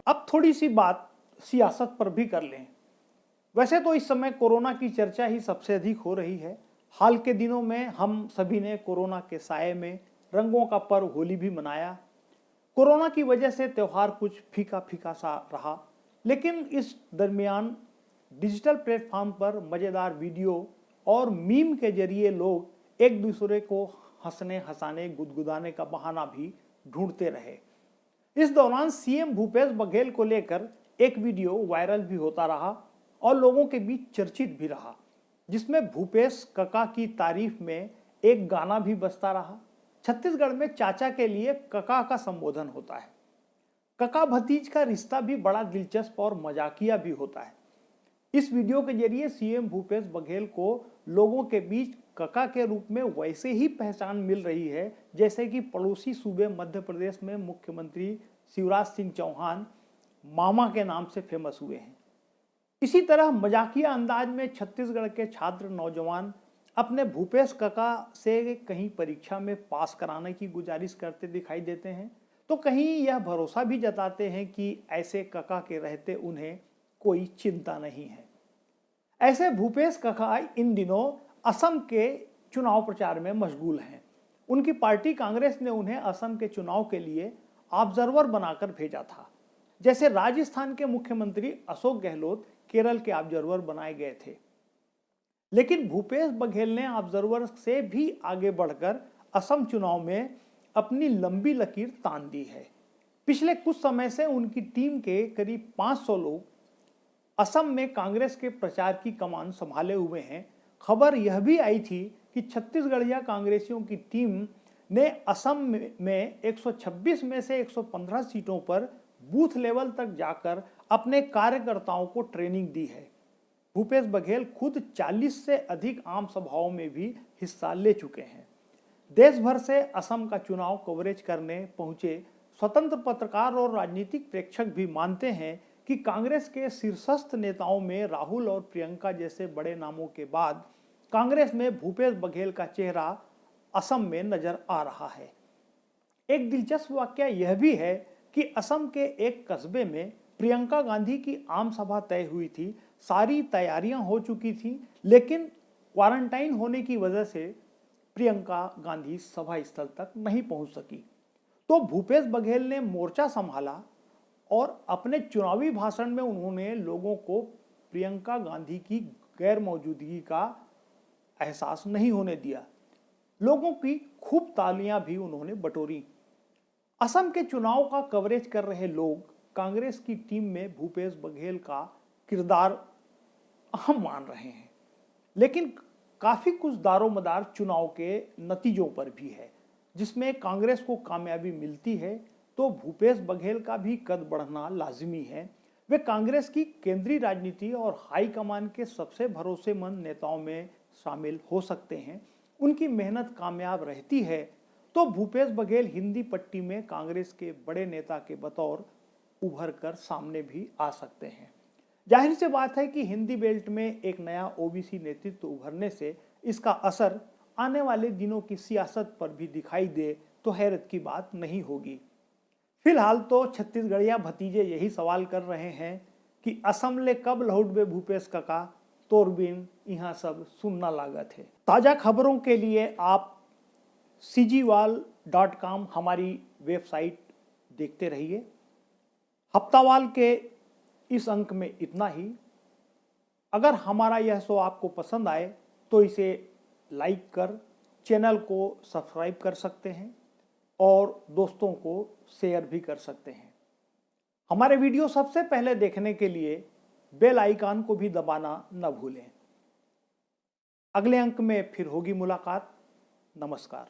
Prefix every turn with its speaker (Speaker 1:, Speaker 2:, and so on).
Speaker 1: अब थोड़ी सी बात सियासत पर भी कर लें। वैसे तो इस समय कोरोना की चर्चा ही सबसे अधिक हो रही है। हाल के दिनों में हम सभी ने कोरोना के साए में रंगों का पर्व होली भी मनाया। कोरोना की वजह से त्यौहार कुछ फीका फीका सा रहा, लेकिन इस दरमियान डिजिटल प्लेटफॉर्म पर मज़ेदार वीडियो और मीम के जरिए लोग एक दूसरे को हंसने हंसाने गुदगुदाने का बहाना भी ढूंढते रहे। इस दौरान सीएम भूपेश बघेल को लेकर एक वीडियो वायरल भी होता रहा और लोगों के बीच चर्चित भी रहा, जिसमें भूपेश कका की तारीफ में एक गाना भी बजता रहा। छत्तीसगढ़ में चाचा के लिए कका का संबोधन होता है। कका भतीज का रिश्ता भी बड़ा दिलचस्प और मजाकिया भी होता है। इस वीडियो के जरिए सीएम भूपेश बघेल को लोगों के बीच कका के रूप में वैसे ही पहचान मिल रही है जैसे कि पड़ोसी सूबे मध्य प्रदेश में मुख्यमंत्री शिवराज सिंह चौहान मामा के नाम से फेमस हुए हैं। इसी तरह मजाकिया अंदाज में छत्तीसगढ़ के छात्र नौजवान अपने भूपेश कका से कहीं परीक्षा में पास कराने की गुजारिश करते दिखाई देते हैं, तो कहीं यह भरोसा भी जताते हैं कि ऐसे कका के रहते उन्हें कोई चिंता नहीं है। ऐसे भूपेश कका इन दिनों असम के चुनाव प्रचार में मशगूल हैं। उनकी पार्टी कांग्रेस ने उन्हें असम के चुनाव के लिए ऑब्जर्वर बनाकर भेजा था, जैसे राजस्थान के मुख्यमंत्री अशोक गहलोत केरल के ऑब्जर्वर बनाए गए थे। लेकिन भूपेश बघेल ने ऑब्जर्वर से भी आगे बढ़कर असम चुनाव में अपनी लंबी लकीर तान दी है। पिछले कुछ समय से उनकी टीम के करीब 500 लोग असम में कांग्रेस के प्रचार की कमान संभाले हुए हैं। खबर यह भी आई थी कि छत्तीसगढ़िया कांग्रेसियों की टीम ने असम में 126 में से 115 सीटों पर बूथ लेवल तक जाकर अपने कार्यकर्ताओं को ट्रेनिंग दी है। भूपेश बघेल खुद 40 से अधिक आम सभाओं में भी हिस्सा ले चुके हैं। देश भर से असम का चुनाव कवरेज करने पहुंचे स्वतंत्र पत्रकार और राजनीतिक प्रेक्षक भी मानते हैं कि कांग्रेस के शीर्षस्थ नेताओं में राहुल और प्रियंका जैसे बड़े नामों के बाद कांग्रेस में भूपेश बघेल का चेहरा असम में नजर आ रहा है। एक दिलचस्प वाकया यह भी है कि असम के एक कस्बे में प्रियंका गांधी की आम सभा तय हुई थी। सारी तैयारियां हो चुकी थी, लेकिन क्वारंटाइन होने की वजह से प्रियंका गांधी सभा स्थल तक नहीं पहुंच सकी। तो भूपेश बघेल ने मोर्चा संभाला और अपने चुनावी भाषण में उन्होंने लोगों को प्रियंका गांधी की गैर मौजूदगी का एहसास नहीं होने दिया। लोगों की खूब तालियां भी उन्होंने बटोरी। असम के चुनाव का कवरेज कर रहे लोग कांग्रेस की टीम में भूपेश बघेल का किरदार अहम मान रहे हैं, लेकिन काफी कुछ दारोमदार चुनाव के नतीजों पर भी है, जिसमें कांग्रेस को कामयाबी मिलती है तो भूपेश बघेल का भी कद बढ़ना लाजिमी है। वे कांग्रेस की केंद्रीय राजनीति और हाईकमान के सबसे भरोसेमंद नेताओं में शामिल हो सकते हैं। उनकी मेहनत कामयाब रहती है तो भूपेश बघेल हिंदी पट्टी में कांग्रेस के बड़े नेता के बतौर उभर कर सामने भी आ सकते हैं। जाहिर सी बात है कि हिंदी बेल्ट में एक नया ओबीसी नेतृत्व उभरने से इसका असर आने वाले दिनों की सियासत पर भी दिखाई दे तो हैरत की बात नहीं होगी। फिलहाल तो छत्तीसगढ़िया भतीजे यही सवाल कर रहे हैं कि असम ले कब लौटबे भूपेश कका, तोर बिन यहाँ सब सुनना लागत है। ताज़ा खबरों के लिए आप cgwal.com हमारी वेबसाइट देखते रहिए। हफ्तावाल के इस अंक में इतना ही। अगर हमारा यह शो आपको पसंद आए तो इसे लाइक कर चैनल को सब्सक्राइब कर सकते हैं और दोस्तों को शेयर भी कर सकते हैं। हमारे वीडियो सबसे पहले देखने के लिए बेल आइकन को भी दबाना न भूलें। अगले अंक में फिर होगी मुलाकात। नमस्कार।